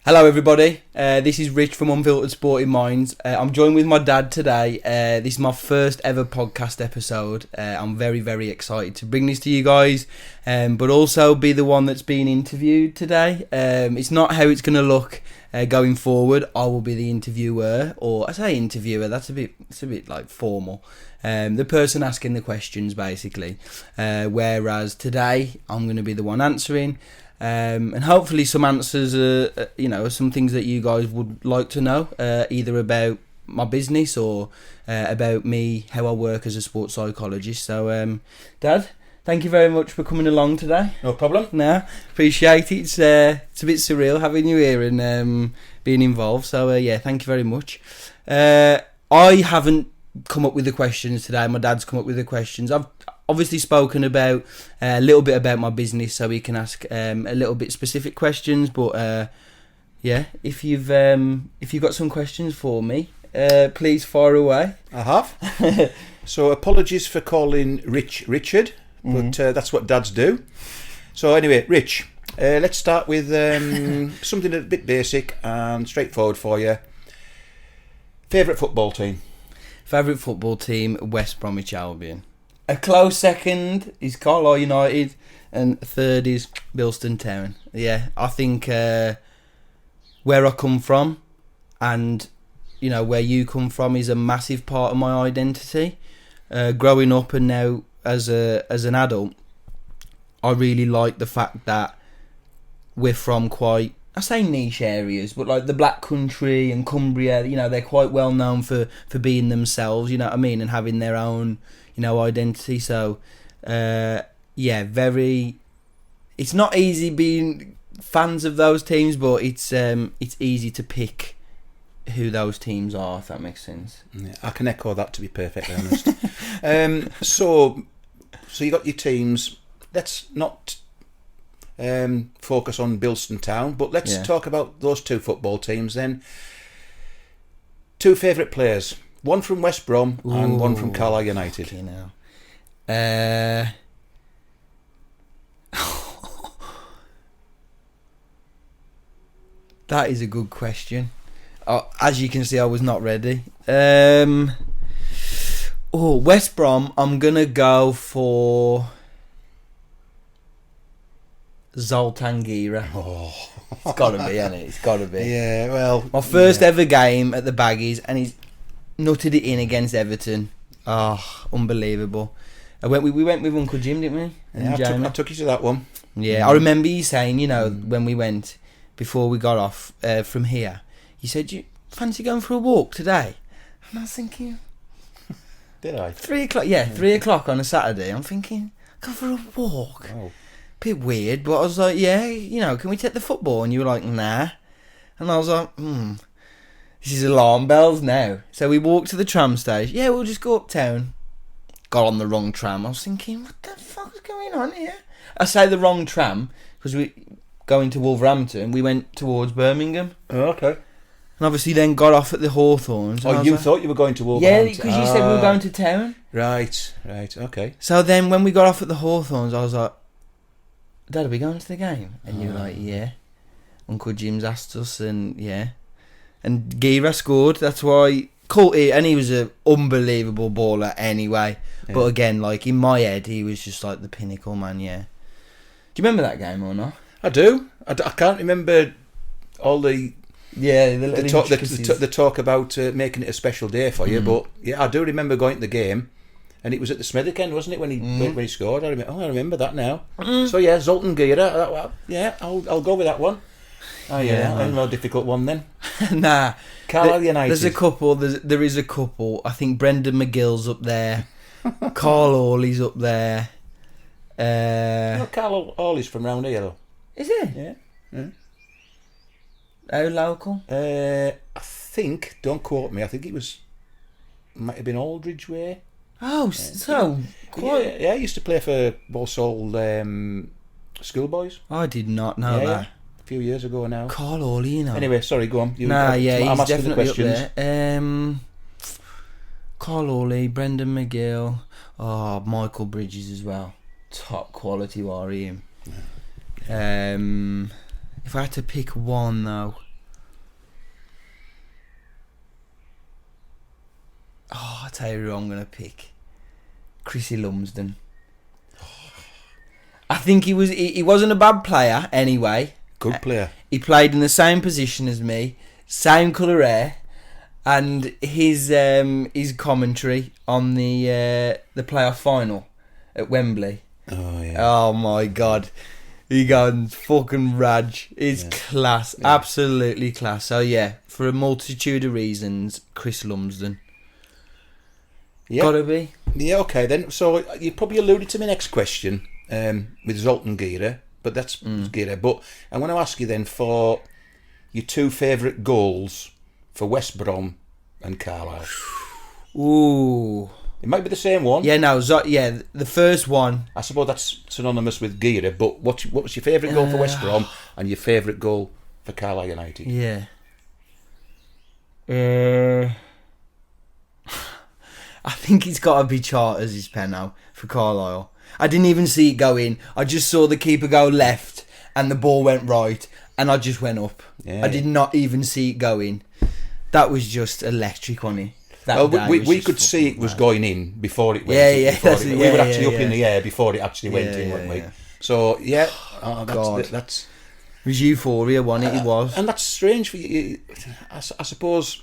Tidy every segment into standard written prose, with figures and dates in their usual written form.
Hello everybody, this is Rich from Unfiltered Sporting Minds. I'm joined with my dad today. This is my first ever podcast episode. I'm very, very excited to bring this to you guys, but also be the one that's being interviewed today. It's not how it's going to look going forward. I will be the interviewer, or I say interviewer, it's a bit like formal. The person asking the questions basically, whereas today I'm going to be the one answering. And hopefully some answers are, some things that you guys would like to know, either about my business or about me, how I work as a sports psychologist. So, Dad, thank you very much for coming along today. No problem. No, appreciate it. It's a bit surreal having you here and being involved. So, thank you very much. I haven't come up with the questions today. My dad's come up with the questions. I've obviously spoken about a little bit about my business, so we can ask a little bit specific questions. But if you've got some questions for me, please fire away. I have. So apologies for calling Rich Richard, but that's what dads do. So anyway, Rich, let's start with something a bit basic and straightforward for you. Favourite football team? Favourite football team, West Bromwich Albion. A close second is Carlisle United, and third is Bilston Town. Yeah, I think where I come from, and where you come from, is a massive part of my identity. Growing up and now as an adult, I really like the fact that we're from quite, I say niche areas, but like the Black Country and Cumbria, they're quite well known for being themselves. You know what I mean, and having their own identity. So very, it's not easy being fans of those teams, but it's easy to pick who those teams are, if that makes sense. Yeah, I can echo that, to be perfectly honest. So you got your teams. Let's not focus on Bilston Town, but let's talk about those two football teams then. Two favourite players. One from West Brom and one from Carlisle United. That is a good question. As you can see, I was not ready. West Brom, I'm going to go for Zoltan Gira. It's got to be, hasn't it? It's got to be. Yeah, well... My first ever game at the Baggies, and he's nutted it in against Everton. Oh, unbelievable. We went with Uncle Jim, didn't we? Yeah, I took you to that one. Yeah, I remember you saying, when we went, before we got off from here, you said, you fancy going for a walk today? And I was thinking... Did I? 3 o'clock, 3 o'clock on a Saturday. I'm thinking, go for a walk. Oh. Bit weird, but I was like, can we take the football? And you were like, nah. And I was like, this is alarm bells now. So we walked to the tram station. Yeah, we'll just go uptown. Got on the wrong tram. I was thinking, what the fuck is going on here? I say the wrong tram because we going to Wolverhampton. We went towards Birmingham. Oh, okay. And obviously then got off at the Hawthorns. Oh, you thought you were going to Wolverhampton? Yeah, because you said we were going to town. Right, okay. So then when we got off at the Hawthorns, I was like, Dad, are we going to the game? And you were like, yeah. Uncle Jim's asked us, and yeah. And Gira scored, that's why. Caught it, and he was an unbelievable baller anyway. Yeah. But again, like in my head, he was just like the pinnacle, man, yeah. Do you remember that game or not? I do. I can't remember all the... Yeah, the talk about making it a special day for you, but yeah, I do remember going to the game. And it was at the Smithwick end, wasn't it, when he scored? I remember that now. So yeah, Zoltan Gira. I'll go with that one. Oh yeah, a more difficult one then. Nah, Carlisle United. There's a couple. There is a couple. I think Brendan McGill's up there. Carl Hawley's up there. Carl Hawley's from round here though. Is he? Yeah. How local? I think. Don't quote me. I think might have been Aldridge way. Oh, so quite. Yeah, I used to play for Walsall schoolboys. I did not know that. Yeah. A few years ago now. Carl Hawley, Anyway, sorry, go on. He's definitely up there. Carl Hawley, Brendan McGill, Michael Bridges as well. Top quality warrior. If I had to pick one though, tell you who I'm going to pick. Chrissy Lumsden. I think he wasn't a bad player anyway. Good player. He played in the same position as me, same colour hair, and his commentary on the playoff final at Wembley. Oh yeah. Oh my God. He goes fucking Raj. It's class. Yeah. Absolutely class. So yeah, for a multitude of reasons, Chris Lumsden. Yeah. Gotta be. Yeah, okay then. So you probably alluded to my next question with Zoltan Gira, but that's Gira. But I want to ask you then for your two favourite goals for West Brom and Carlisle. Ooh. It might be the same one. Yeah, no, the first one. I suppose that's synonymous with Gira, but what was your favourite goal for West Brom and your favourite goal for Carlisle United? Yeah. I think it's got to be Charters' his pen now for Carlisle. I didn't even see it go in. I just saw the keeper go left and the ball went right and I just went up. Yeah. I did not even see it go in. That was just electric, wasn't it? We could see it was going in before it went in. We were actually up in the air before it actually went in, weren't we? So, yeah. That's it was euphoria, wasn't it? It was. And that's strange for you. I suppose,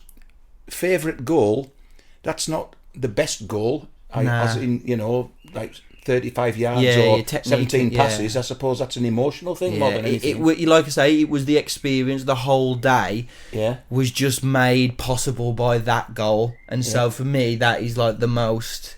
favourite goal, that's not the best goal. As in, like 35 yards or 17 passes. I suppose that's an emotional thing more than anything. Like I say, it was the experience. The whole day was just made possible by that goal. And so for me, that is like the most...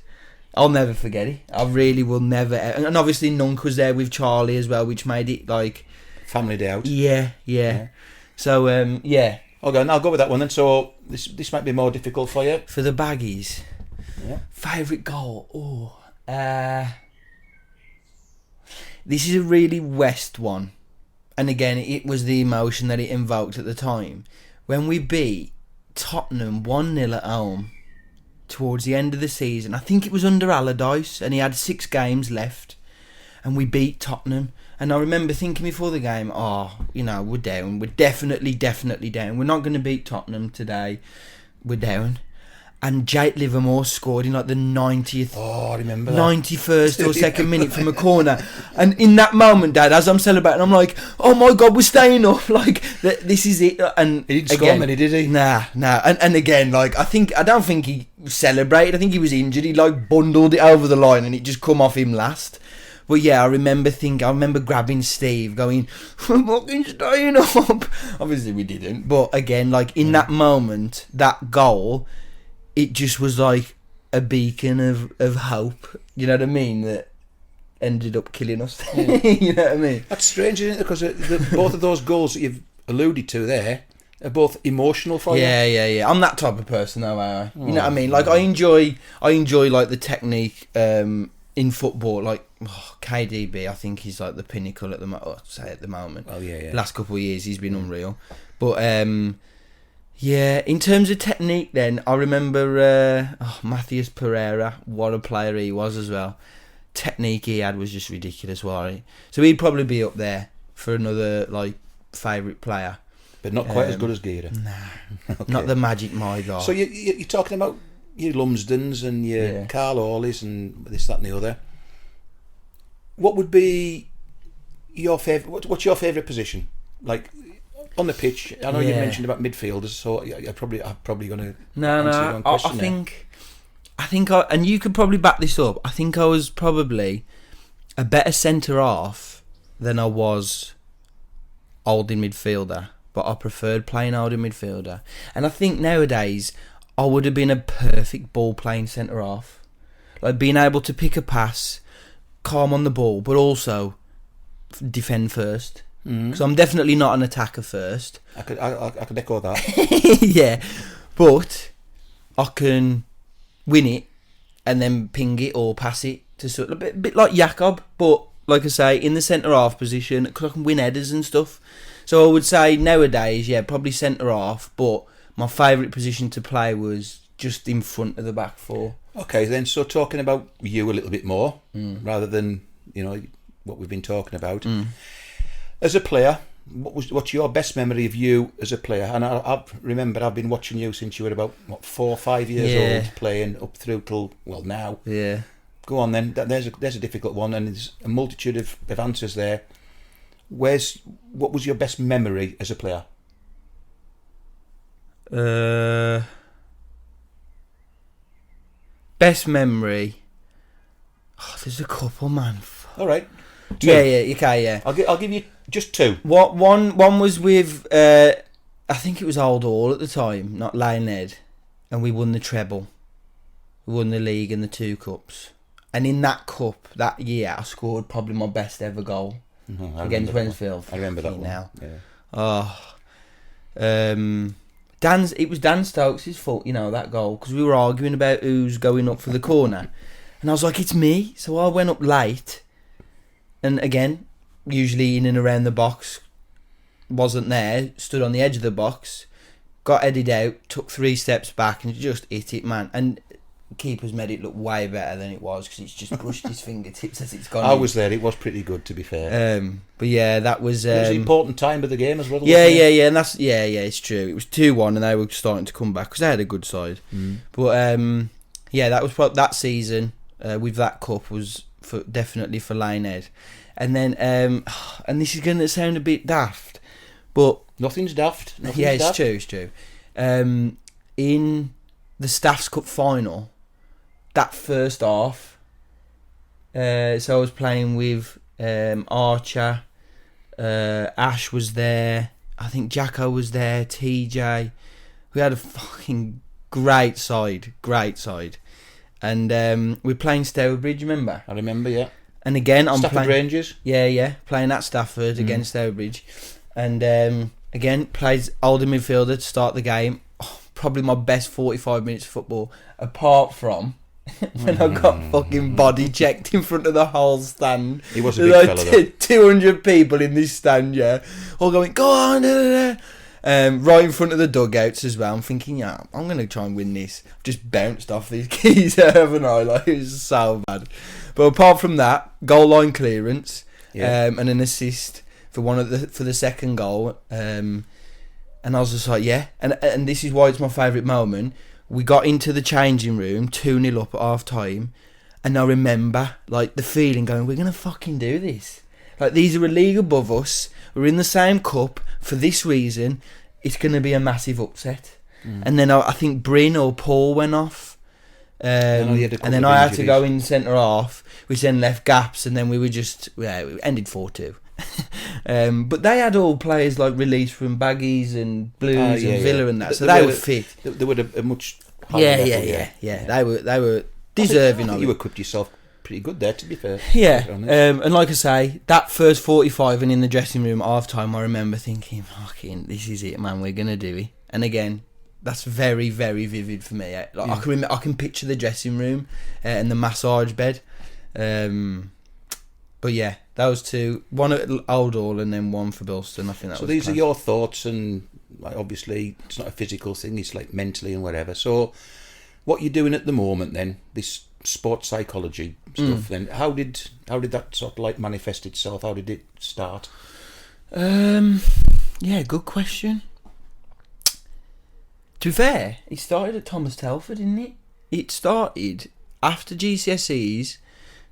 I'll never forget it. I really will never... And obviously Nunk was there with Charlie as well, which made it like... Family day out. Yeah. So, Okay, and I'll go with that one then. So this might be more difficult for you. For the Baggies. Yeah. Favourite goal? This is a really West one. And again, it was the emotion that it invoked at the time. When we beat Tottenham 1-0 at home towards the end of the season, I think it was under Allardyce, and he had 6 games left, and we beat Tottenham. And I remember thinking before the game, we're down. We're definitely down. We're not going to beat Tottenham today. We're down. And Jake Livermore scored in like the 90th, I remember that. 91st or second minute from a corner. And in that moment, Dad, as I'm celebrating, I'm like, oh my God, we're staying up. Like, this is it. And he didn't score many, did he? Nah. And again, like, I don't think he celebrated. I think he was injured. He like bundled it over the line and it just come off him last. But yeah, I remember grabbing Steve, going, we're fucking staying up. Obviously we didn't. But again, like in that moment, that goal, it just was like a beacon of hope. You know what I mean? That ended up killing us. You know what I mean? That's strange, isn't it? Because both of those goals that you've alluded to there are both emotional for you. Yeah. I'm that type of person, though. You know what I mean? Like I enjoy like the technique in football. Like KDB, I think he's like the pinnacle at the moment. Oh yeah. Last couple of years, he's been unreal. But yeah, in terms of technique then, I remember Matthias Pereira, what a player he was as well. Technique he had was just ridiculous, wasn't he? So he'd probably be up there for another, like, favourite player. But not quite as good as Gira. Nah, okay. Not the magic, my God. So you're talking about your Lumsdens and your Carl Hawleys and this, that and the other. What would be your favourite... What's your favourite position? Like... On the pitch, I know you mentioned about midfielders, so I'm probably going to answer your own question. I think, and you could probably back this up. I think I was probably a better centre half than I was holding midfielder, but I preferred playing holding midfielder. And I think nowadays I would have been a perfect ball playing centre half, like being able to pick a pass, calm on the ball, but also defend first. Because I'm definitely not an attacker first. I could echo that. Yeah, but I can win it and then ping it or pass it to sort of a bit like Jakob, but like I say, in the centre half position, because I can win headers and stuff. So I would say nowadays, probably centre half, but my favourite position to play was just in front of the back four. Okay, then, so talking about you a little bit more, rather than, what we've been talking about. As a player, what's your best memory of you as a player? And I remember I've been watching you since you were about 4 or 5 years old, playing up through till now. Yeah. Go on then. There's a difficult one, and there's a multitude of answers there. What was your best memory as a player? Best memory. Oh, there's a couple, man. All right. 2. Yeah, okay, yeah. I'll give you just 2. One was with I think it was Old Hall at the time, not Lionhead, and we won the treble. We won the league and the 2 cups. And in that cup that year, I scored probably my best ever goal against Wensfield. I remember that one. Now. Yeah. It was Dan Stokes' fault, that goal, because we were arguing about who's going up for the corner. And I was like, it's me. So I went up late. And again, usually in and around the box, wasn't there, stood on the edge of the box, got headed out, took 3 steps back and just hit it, man. And keeper's made it look way better than it was because it's just brushed his fingertips as it's gone I in. was there. It was pretty good, to be fair. But yeah, that was... it was an important time of the game as well. Yeah, and that's... Yeah, it's true. It was 2-1 and they were starting to come back because they had a good side. But yeah, that was that season with that cup was definitely for Lionhead. And then, and this is going to sound a bit daft, but... Nothing's daft. It's true. In the Staffs Cup final, that first half, so I was playing with Archer, Ash was there, I think Jacko was there, TJ. We had a fucking great side. And we're playing Stourbridge, remember? I remember, yeah. And again, I'm Stafford playing... Rangers? Yeah, playing at Stafford against Stourbridge. And again, plays older midfielder to start the game. Oh, probably my best 45 minutes of football, apart from when I got fucking body checked in front of the whole stand. He was a big fella, though. 200 people in this stand, yeah. All going, go on, right in front of the dugouts as well. I'm thinking, yeah, I'm going to try and win this. I've just bounced off these keys, haven't I? Like, it was so bad. But apart from that, goal line clearance, and an assist for the second goal. And I was just like, yeah. And this is why it's my favourite moment. We got into the changing room, 2-0 up at half time, and I remember like the feeling going, we're gonna fucking do this. Like, these are a league above us. We're in the same cup for this reason. It's gonna be a massive upset. And then I think Bryn or Paul went off. And then I had to go in centre half, which then left gaps, and then we ended 4-2. But they had all players like released from Baggies and Blues and Villa and that, so they were fit. They were a much higher level, They were deserving of it. You equipped yourself pretty good there, to be fair. Yeah, and like I say, that first 45 and in the dressing room at half time, I remember thinking, fucking, this is it, man, we're gonna do it. And again, that's very, very vivid for me. I can picture the dressing room and the massage bed. But yeah, that was 2. One at Old Hall and then one for Bilston. I think that was. So these are your thoughts, and like, obviously it's not a physical thing; it's like mentally and whatever. So, what you're doing at the moment, then, this sports psychology stuff, then how did that sort of like manifest itself? How did it start? Yeah, good question. To be fair, it started at Thomas Telford, didn't it? It started after GCSEs,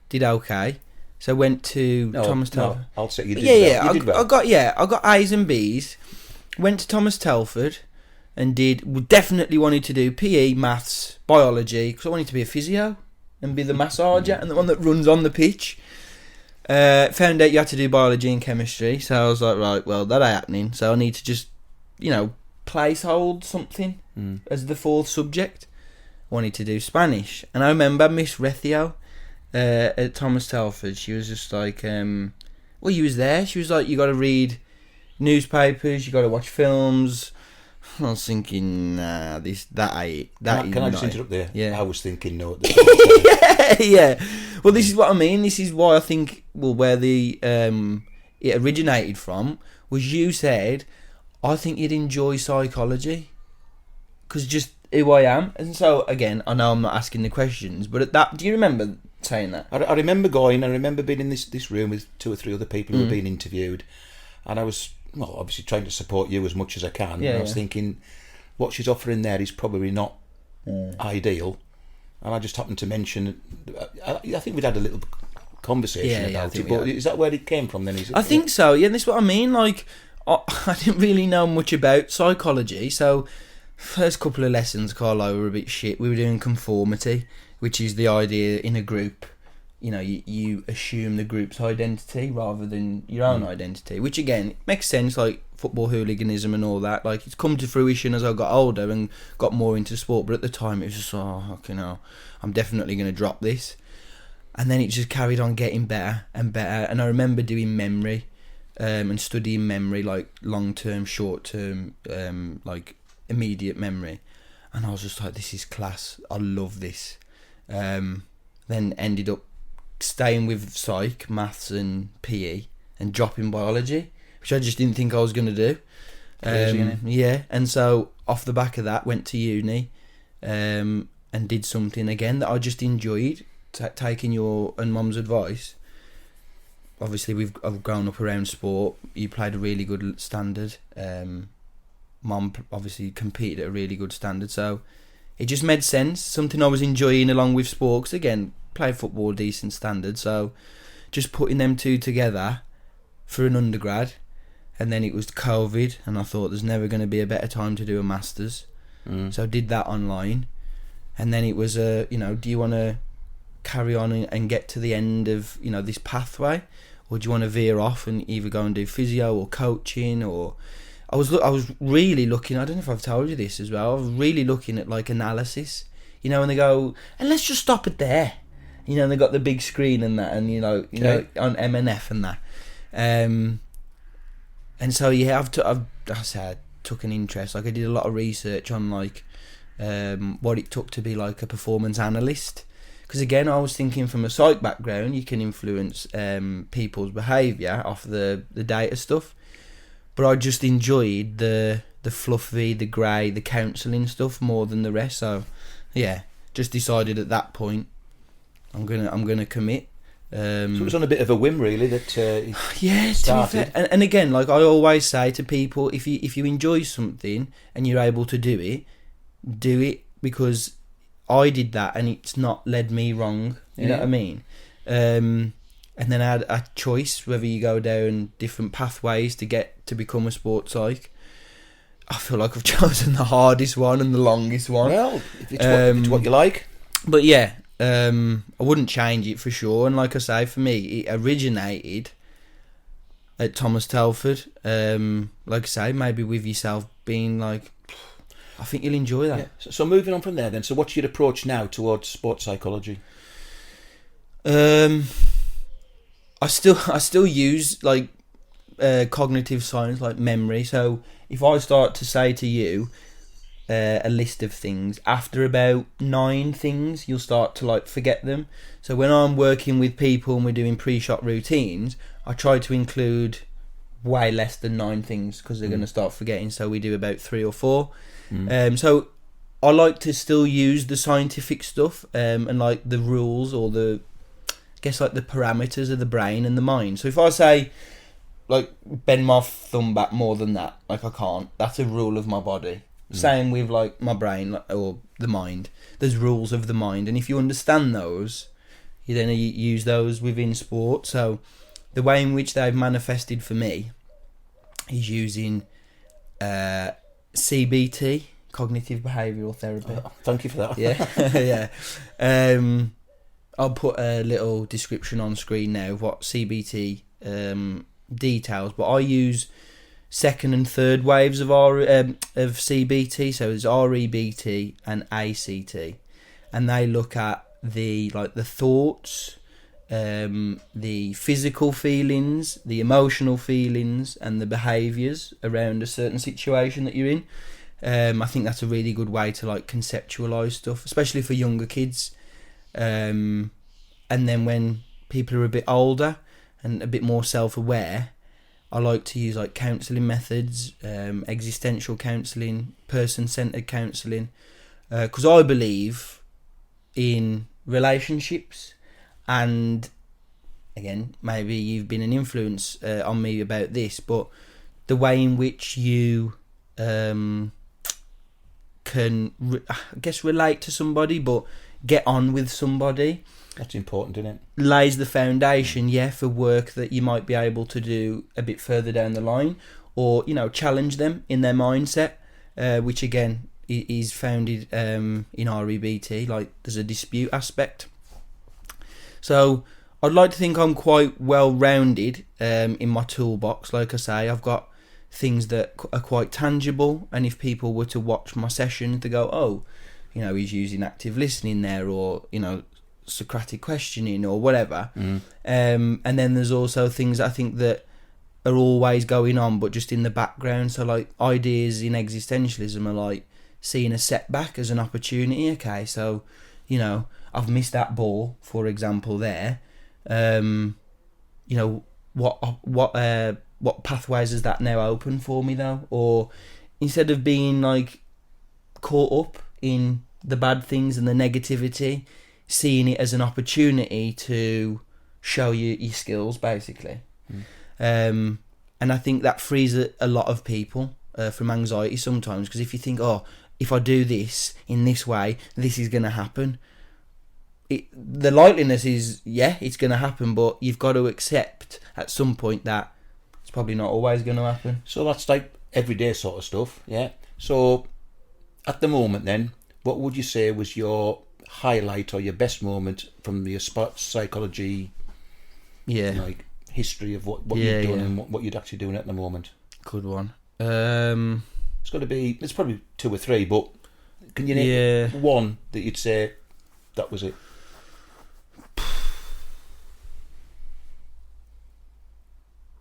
did okay. So I went to Thomas Telford. No, I'll say you did well. You did well. I got A's and B's. Went to Thomas Telford and definitely wanted to do PE, maths, biology, because I wanted to be a physio and be the massager and the one that runs on the pitch. Found out you had to do biology and chemistry, so I was like, right, well, that ain't happening. So I need to just, placehold something as the 4th subject. I wanted to do Spanish, and I remember Miss Rethio at Thomas Telford. She was just like, well, you was there. She was like, you got to read newspapers, you got to watch films. I was thinking, nah, that ain't. Can I just interrupt there? Yeah. I was thinking no at the time. yeah. Well, this is what I mean. This is why I think, where the it originated from was you said, I think you'd enjoy psychology because just who I am. And so, again, I know I'm not asking the questions, but do you remember saying that? I remember being in this room with 2 or 3 other people who were being interviewed, and I was well, obviously trying to support you as much as I can. Yeah, And I was thinking, what she's offering there is probably not ideal. And I just happened to mention, I think we'd had a little conversation about it, but is that where it came from then? Is it, I think so, yeah, and that's what I mean. Like, I didn't really know much about psychology, so first couple of lessons, Carlo, were a bit shit. We were doing conformity, which is the idea in a group, you know, you assume the group's identity rather than your own identity, which again makes sense, like football hooliganism and all that. Like, it's come to fruition as I got older and got more into sport, but at the time it was just, you know, I'm definitely going to drop this. And then it just carried on getting better and better. And I remember doing memory and studying memory, like long-term, short-term, like immediate memory. And I was just like, this is class. I love this. Then ended up staying with psych, maths and PE and dropping biology, which I just didn't think I was going to do. Yeah, and so off the back of that, went to uni and did something again that I just enjoyed. Taking your and mum's advice. Obviously, I've grown up around sport. You played a really good standard. Mum obviously competed at a really good standard, so it just made sense. Something I was enjoying along with sport. 'Cause again, played football decent standard, so just putting them two together for an undergrad, and then it was COVID, and I thought there's never going to be a better time to do a masters. So I did that online, and then it was do you want to carry on and get to the end of, you know, this pathway, or do you want to veer off and either go and do physio or coaching? Or I was really looking, I don't know if I've told you this as well, I was really looking at like analysis, you know, when they go, and let's just stop it there, you know, and they got the big screen and that, and you know on M&F and that, and so yeah, I took an interest. Like, I did a lot of research on like what it took to be like a performance analyst. Because again, I was thinking from a psych background, you can influence people's behaviour off the data stuff. But I just enjoyed the fluffy, the grey, the counselling stuff more than the rest. So, yeah, just decided at that point, I'm gonna commit. So it was on a bit of a whim, really, that yeah, started. to be fair. And again, like I always say to people, if you enjoy something and you're able to do it, because I did that and it's not led me wrong. You know what I mean? And then I had a choice whether you go down different pathways to become a sports psych. I feel like I've chosen the hardest one and the longest one. Well, if it's what you like. But yeah, I wouldn't change it for sure. And like I say, for me, it originated at Thomas Telford. Like I say, maybe with yourself being like, I think you'll enjoy that. Yeah. So moving on from there then, so what's your approach now towards sports psychology? I still use like cognitive science, like memory. So if I start to say to you a list of things, after about 9 things, you'll start to like forget them. So when I'm working with people and we're doing pre-shot routines, I try to include way less than 9 things because they're going to start forgetting. So we do about 3 or 4. So I like to still use the scientific stuff and like the rules or the parameters of the brain and the mind. So if I say like bend my thumb back more than that, like I can't, that's a rule of my body. Same with like my brain or the mind. There's rules of the mind, and if you understand those, you then use those within sport. So the way in which they've manifested for me is using CBT, cognitive behavioural therapy. Thank you for that. Yeah. Yeah. I'll put a little description on screen now of what CBT details, but I use second and third waves of CBT, so there's REBT and ACT, and they look at the thoughts, the physical feelings, the emotional feelings, and the behaviours around a certain situation that you're in. I think that's a really good way to like conceptualise stuff, especially for younger kids. And then when people are a bit older and a bit more self-aware, I like to use like counselling methods, existential counselling, person-centred counselling, because I believe in relationships. And again, maybe you've been an influence on me about this, but the way in which you can, I guess, relate to somebody, but get on with somebody. That's important, isn't it? Lays the foundation, for work that you might be able to do a bit further down the line, or, challenge them in their mindset, which again is founded in REBT, like there's a dispute aspect. So I'd like to think I'm quite well rounded in my toolbox. Like I say, I've got things that are quite tangible, and if people were to watch my sessions, they go, oh, he's using active listening there, or Socratic questioning or whatever. And then there's also things I think that are always going on, but just in the background. So like ideas in existentialism are like seeing a setback as an opportunity. Okay, so I've missed that ball, for example, there. What pathways does that now open for me though? Or instead of being like caught up in the bad things and the negativity, seeing it as an opportunity to show you your skills, basically. And I think that frees a lot of people from anxiety sometimes, because if you think, oh, if I do this in this way, this is going to happen. The likeliness is, it's going to happen, but you've got to accept at some point that it's probably not always going to happen. So that's like everyday sort of stuff, yeah? So at the moment then, what would you say was your highlight or your best moment from your sports psychology like history of what you've done and what you'd actually doing at the moment? Good one. It's probably 2 or 3, but can you name one that you'd say that was it?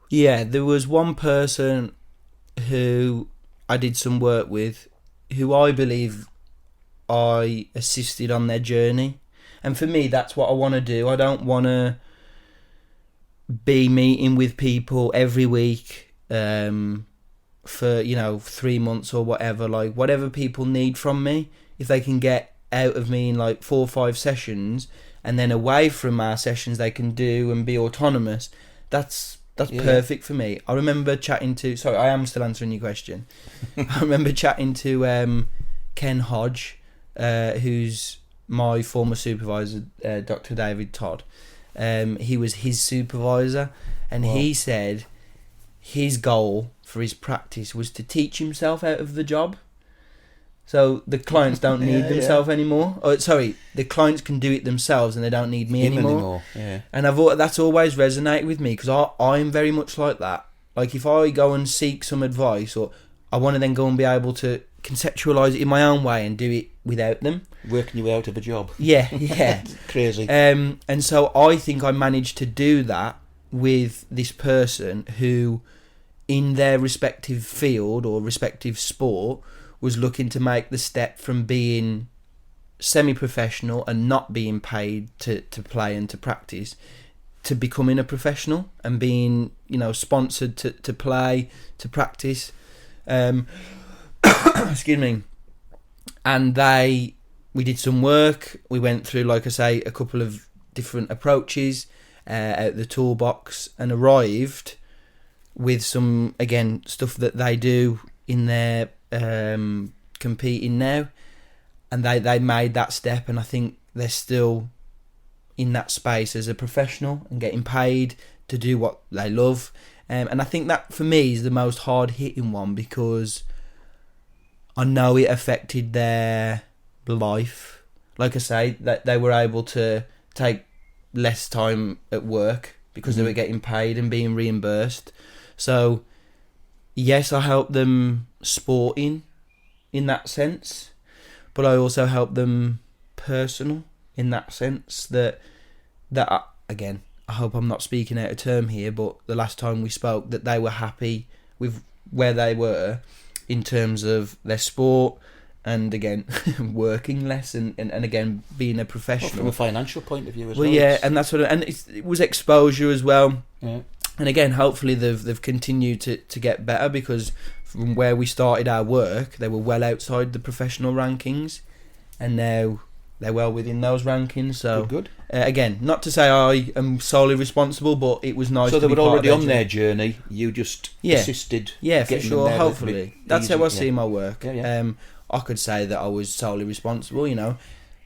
Yeah, there was one person who I did some work with, who I believe I assisted on their journey. And for me, that's what I want to do. I don't want to be meeting with people every week for 3 months or whatever. Like, whatever people need from me, if they can get out of me in like 4 or 5 sessions, and then away from our sessions they can do and be autonomous, that's perfect for me. I remember chatting to... Sorry, I am still answering your question. I remember chatting to Ken Hodge, who's my former supervisor, Dr. David Todd. He was his supervisor, and he said his goal for his practice was to teach himself out of the job. So the clients don't need themselves anymore. Oh, sorry, the clients can do it themselves and they don't need me anymore. Yeah. And that's always resonated with me, because I'm very much like that. Like, if I go and seek some advice, or I want to then go and be able to conceptualise it in my own way and do it without them. Working your way out of a job. Yeah. Crazy. And so I think I managed to do that with this person who, in their respective field or respective sport, was looking to make the step from being semi-professional and not being paid to play and to practice, to becoming a professional and being, sponsored to play, to practice. Excuse me. And we did some work. We went through, like I say, a couple of different approaches out the toolbox, and arrived with some, again, stuff that they do in their competing now, and they made that step, and I think they're still in that space as a professional and getting paid to do what they love. And I think that for me is the most hard hitting one, because I know it affected their life. Like I say, that they were able to take less time at work because they were getting paid and being reimbursed. So yes, I helped them sporting in that sense, but I also helped them personal in that sense, that again, I hope I'm not speaking out of term here, but the last time we spoke, that they were happy with where they were in terms of their sport, and again, working less, and again, being a professional. Well, from a financial point of view as well. Well, yeah, and that's what, and it was exposure as well. Yeah. And again, hopefully they've continued to get better, because from where we started our work, they were well outside the professional rankings, and now they're well within those rankings. So Good. again, not to say I am solely responsible, but it was nice. So to they be were part already of on their journey. You just assisted. Yeah, for getting them sure. there Hopefully, that's how I see yeah. my work. Yeah. I could say that I was solely responsible. You know,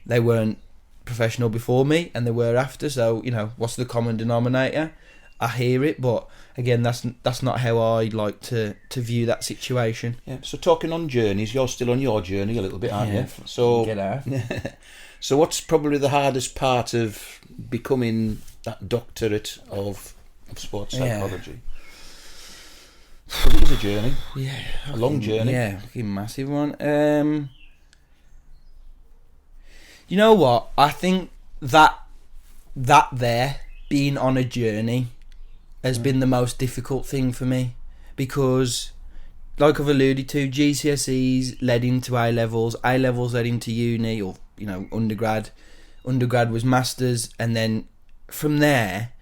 they weren't professional before me, and they were after. So you know, what's the common denominator? I hear it, but again, that's not how I like to view that situation. Yeah. So talking on journeys, you're still on your journey a little bit, aren't you? So get out. So what's probably the hardest part of becoming that doctorate of sports psychology? Because it is a journey. Yeah. A long journey. Yeah, fucking massive one. You know what? I think that there, being on a journey, has been the most difficult thing for me, because like I've alluded to, GCSEs led into A-levels led into uni, or you know, undergrad was masters, and then from there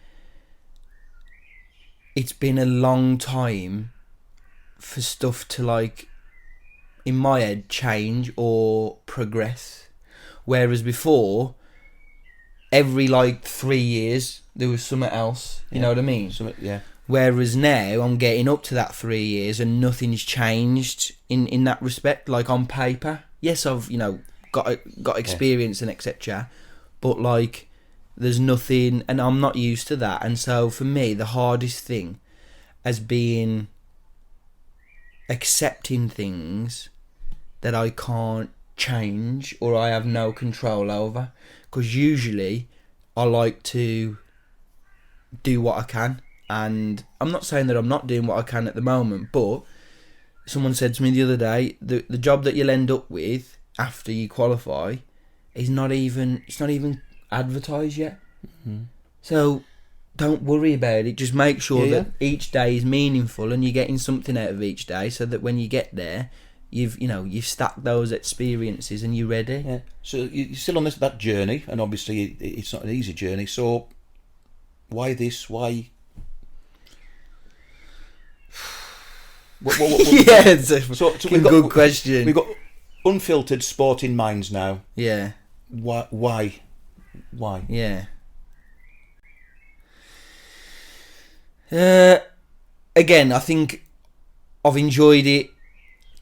it's been a long time for stuff to, like, in my head, change or progress. Whereas before, every like 3 years there was something else. You know what I mean? Yeah. Whereas now I'm getting up to that 3 years and nothing's changed in that respect. Like on paper, yes, I've, you know, got experience and etc. But like, there's nothing, and I'm not used to that. And so for me, the hardest thing has been accepting things that I can't change or I have no control over. Because usually I like to do what I can, and I'm not saying that I'm not doing what I can at the moment, but someone said to me the other day, the job that you'll end up with after you qualify is not even advertised yet. Mm-hmm. So don't worry about it. Just make sure that each day is meaningful and you're getting something out of each day, so that when you get there, you've stacked those experiences and you're ready. Yeah. So you're still on that journey, and obviously it's not an easy journey. So why this? Why? What, yeah, it's a good question. We've got Unfiltered Sporting Minds now. Yeah. Why? Yeah. Again, I think I've enjoyed it.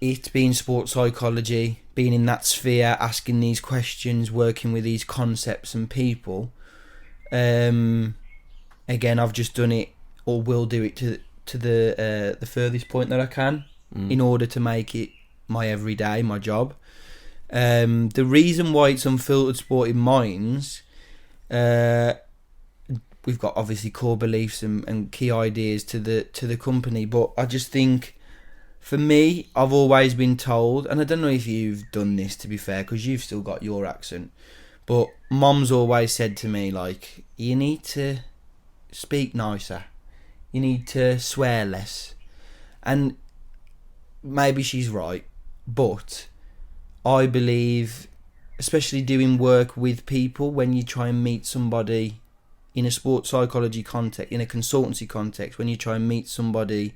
It's been sports psychology, being in that sphere, asking these questions, working with these concepts and people. Again, I've just done it, or will do it to the furthest point that I can, in order to make it my everyday, my job. The reason why it's Unfiltered Sporting Minds, we've got obviously core beliefs and key ideas to the company, but I just think, for me, I've always been told, and I don't know if you've done this, to be fair, because you've still got your accent, but Mom's always said to me, like, you need to speak nicer, you need to swear less. And maybe she's right, but I believe, especially doing work with people, when you try and meet somebody in a sports psychology context, in a consultancy context, when you try and meet somebody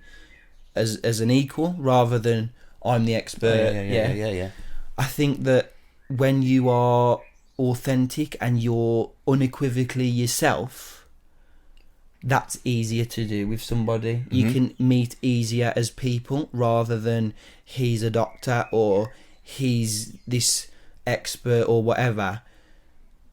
as an equal rather than I'm the expert. Yeah. I think that when you are authentic and you're unequivocally yourself, that's easier to do with somebody. Mm-hmm. You can meet easier as people rather than he's a doctor or he's this expert or whatever.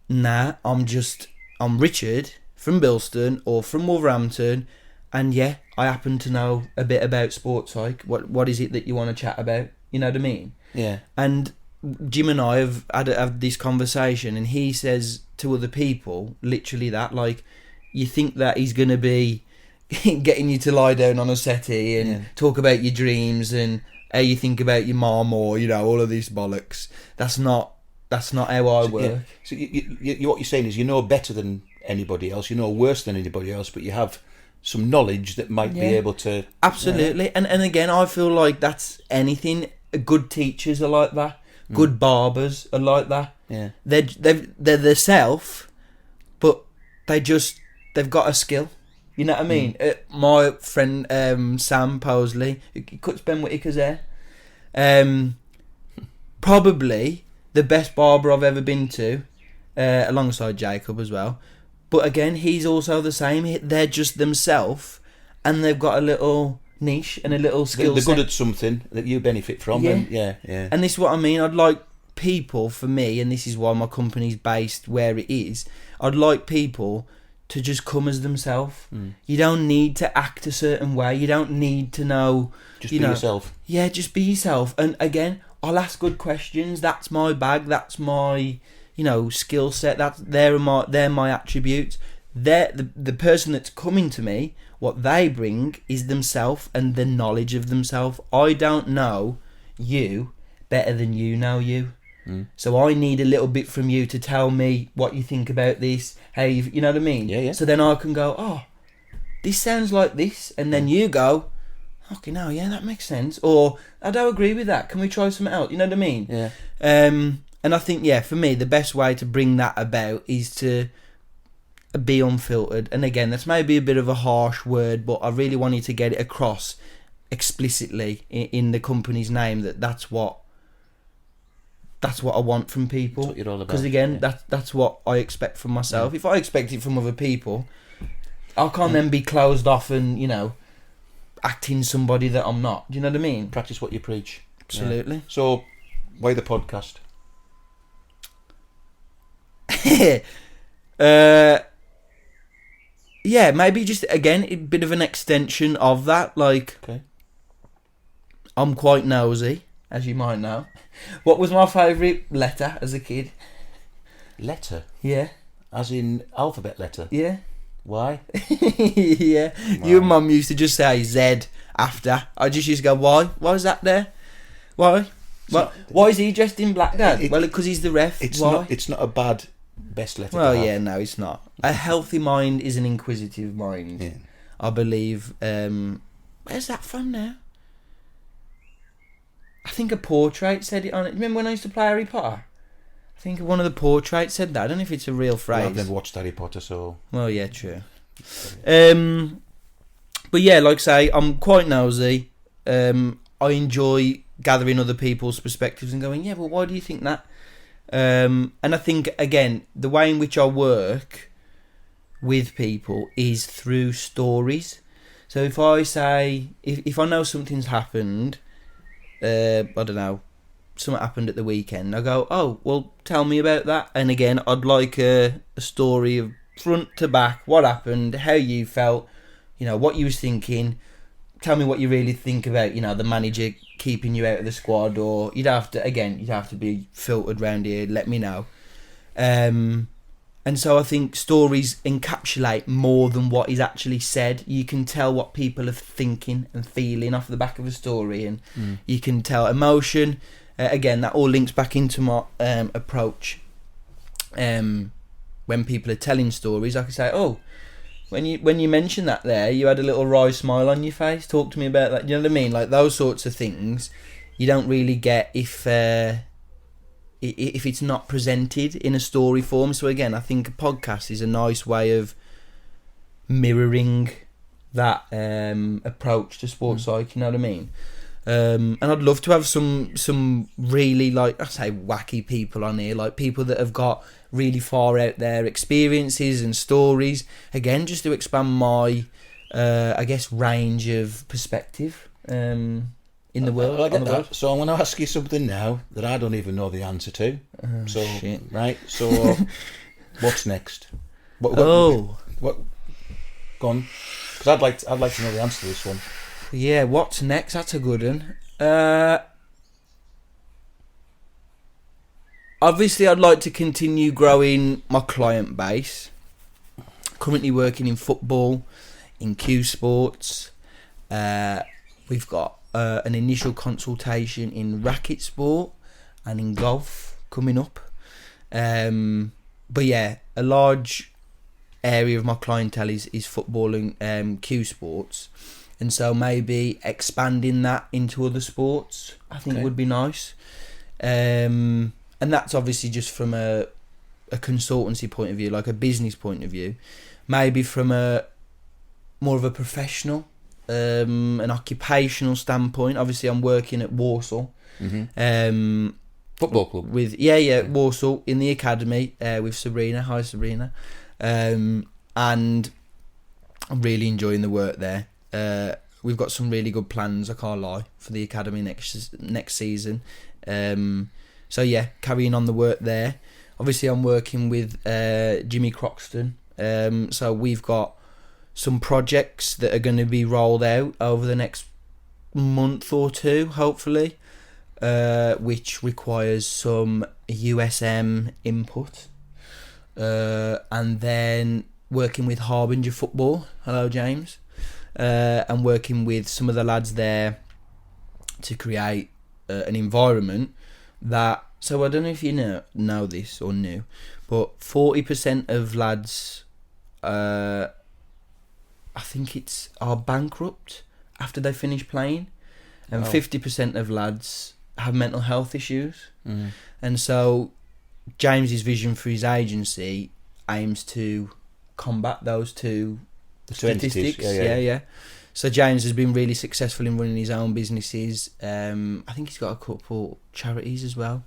Nah, I'm Richard from Bilston or from Wolverhampton, and yeah, I happen to know a bit about sports psych. What is it that you want to chat about? You know what I mean? Yeah. And Jim and I have had this conversation, and he says to other people literally that, like, you think that he's going to be getting you to lie down on a settee and talk about your dreams and how you think about your mom, or, you know, all of these bollocks. That's not how I work. Yeah. So you, what you're saying is, you know better than anybody else, you know worse than anybody else, but you have some knowledge that might be able to... Absolutely. And again, I feel like that's anything. Good teachers are like that. Good barbers are like that. Yeah. They're their self, but they've got a skill. You know what I mean? My friend Sam Posley, who cuts Ben Whittaker's hair, probably the best barber I've ever been to. alongside Jacob as well. But again, he's also the same. They're just themselves, and they've got a little niche and a little skill set. They're good at something that you benefit from. Yeah. And yeah. And this is what I mean. I'd like people, for me, and this is why my company's based where it is, I'd like people to just come as themselves. You don't need to act a certain way. You don't need to know... Just be yourself. Yeah, just be yourself. And again, I'll ask good questions. That's my bag. That's my... skill set. They're my attributes. The person that's coming to me, what they bring is themselves and the knowledge of themselves. I don't know you better than you know you. So I need a little bit from you to tell me what you think about this. How you know what I mean? Yeah. So then I can go, oh, this sounds like this, and then you go, okay, no, yeah, that makes sense. Or I don't agree with that. Can we try something else? You know what I mean? Yeah. And I think, for me, the best way to bring that about is to be unfiltered. And again, that's maybe a bit of a harsh word, but I really wanted to get it across explicitly in the company's name that's what I want from people. That's what you're all about. Because again, that's what I expect from myself. If I expect it from other people, I can't then be closed off and, acting somebody that I'm not. Do you know what I mean? Practice what you preach. Absolutely. Yeah. So, why the podcast? Maybe just, again, a bit of an extension of that. Like, okay. I'm quite nosy, as you might know. What was my favourite letter as a kid? Letter? Yeah. As in alphabet letter? Yeah. Why? Yeah. Wow. Your mum used to just say Z after. I just used to go, why? Why is that there? Why? Why is he dressed in black, Dad? Well, because he's the ref. It's why? Not a bad best letter. Well, yeah, no, it's not. A healthy mind is an inquisitive mind. Yeah. I believe. Where's that from now? I think a portrait said it on it. Remember when I used to play Harry Potter? I think one of the portraits said that. I don't know if it's a real phrase. Well, I've never watched Harry Potter, so... Well, yeah, true. But yeah, like I say, I'm quite nosy. I enjoy gathering other people's perspectives and going, yeah, but why do you think that? And I think, again, the way in which I work with people is through stories. So if I say, if I know something's happened... I don't know, something happened at the weekend, I go, oh, well, tell me about that. And again, I'd like a story of front to back, what happened, how you felt, what you was thinking. Tell me what you really think about, the manager keeping you out of the squad, or you'd have to be filtered round here, let me know. And so I think stories encapsulate more than what is actually said. You can tell what people are thinking and feeling off the back of a story, and you can tell emotion. Again, that all links back into my approach. When people are telling stories, I can say, oh, when you mentioned that there, you had a little wry smile on your face. Talk to me about that. You know what I mean? Like those sorts of things you don't really get if it's not presented in a story form. So again, I think a podcast is a nice way of mirroring that approach to sports psych, you know what I mean? And I'd love to have some really, like, I say wacky people on here, like people that have got really far out there experiences and stories, again, just to expand my I guess range of perspective in the world. I get that. So I'm going to ask you something now that I don't even know the answer to. Shit. Right. So what's next? What? Go on. Because I'd like to know the answer to this one. Yeah. What's next? That's a good one. Obviously, I'd like to continue growing my client base. Currently working in football, in Q Sports. We've got an initial consultation in racket sport and in golf coming up. But yeah, a large area of my clientele is football and Q Sports. And so maybe expanding that into other sports, I think would be nice. And that's obviously just from a consultancy point of view, like a business point of view. Maybe from a more of a professional, an occupational standpoint. Obviously, I'm working at Warsaw. Mm-hmm. Football club. With Warsaw in the academy with Sabrina. Hi, Sabrina. And I'm really enjoying the work there. We've got some really good plans, I can't lie, for the academy next season. So yeah, carrying on the work there. Obviously, I'm working with Jimmy Croxton. So we've got some projects that are going to be rolled out over the next month or two, hopefully, which requires some USM input. And then working with Harbinger Football. Hello, James. And working with some of the lads there to create an environment that... So I don't know if you know this or knew, but 40% of lads, I think are bankrupt after they finish playing, and 50% of lads have mental health issues. And so James's vision for his agency aims to combat those two statistics. Yeah. So James has been really successful in running his own businesses. I think he's got a couple charities as well.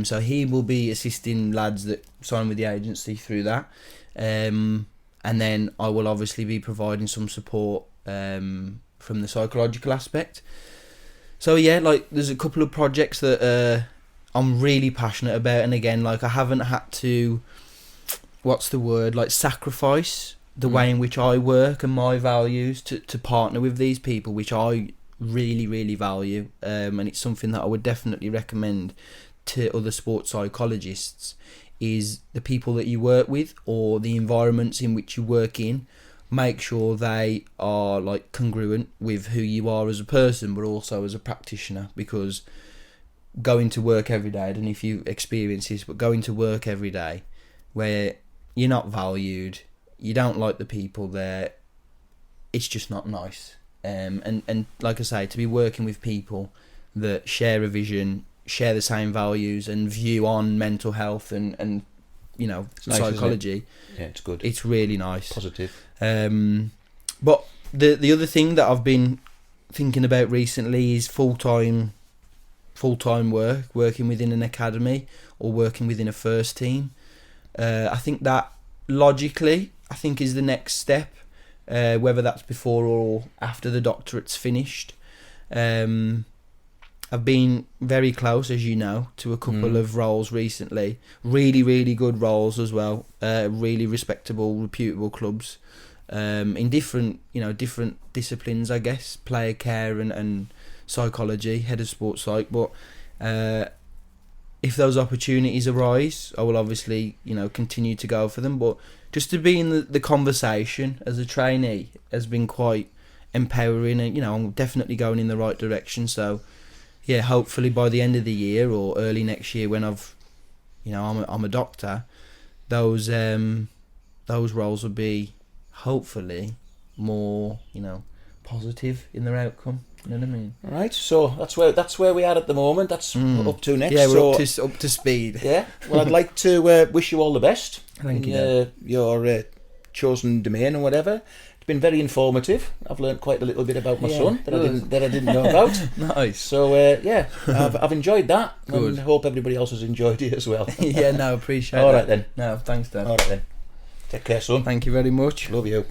So he will be assisting lads that sign with the agency through that. And then I will obviously be providing some support from the psychological aspect. So yeah, like there's a couple of projects that I'm really passionate about, and again, like I haven't had to, sacrifice the way in which I work and my values to partner with these people, which I really, really value. And it's something that I would definitely recommend to other sports psychologists, is the people that you work with or the environments in which you work in, make sure they are like congruent with who you are as a person, but also as a practitioner. Because going to work every day, I don't know if you experience this, but going to work every day where you're not valued, you don't like the people there, it's just not nice. And like I say, to be working with people that share a vision, share the same values and view on mental health and you know, nice, psychology. Yeah, it's good. It's really nice. Positive. But the other thing that I've been thinking about recently is full-time work, working within an academy or working within a first team. I think that logically, is the next step, whether that's before or after the doctorate's finished. I've been very close, as you know, to a couple of roles recently. Really, really good roles as well. Really respectable, reputable clubs. In different disciplines, I guess. Player care and psychology, head of sports psych. But if those opportunities arise, I will obviously, continue to go for them. But just to be in the conversation as a trainee has been quite empowering, and I'm definitely going in the right direction. So yeah, hopefully by the end of the year or early next year, when I'm a doctor, those roles will be hopefully more positive in their outcome. You know what I mean? Right. So that's where we are at the moment. That's up to next. Yeah, we're up to speed. Yeah. Well, I'd like to wish you all the best. Thank you. Your chosen domain and whatever. Been very informative. I've learned quite a little bit about my son that I didn't know about. Nice. So I've enjoyed that. Good. And hope everybody else has enjoyed it as well. Yeah, no, appreciate it. All right then. No, thanks, Dad. All right then. Take care, son. Thank you very much. Love you.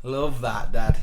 Love that, Dad.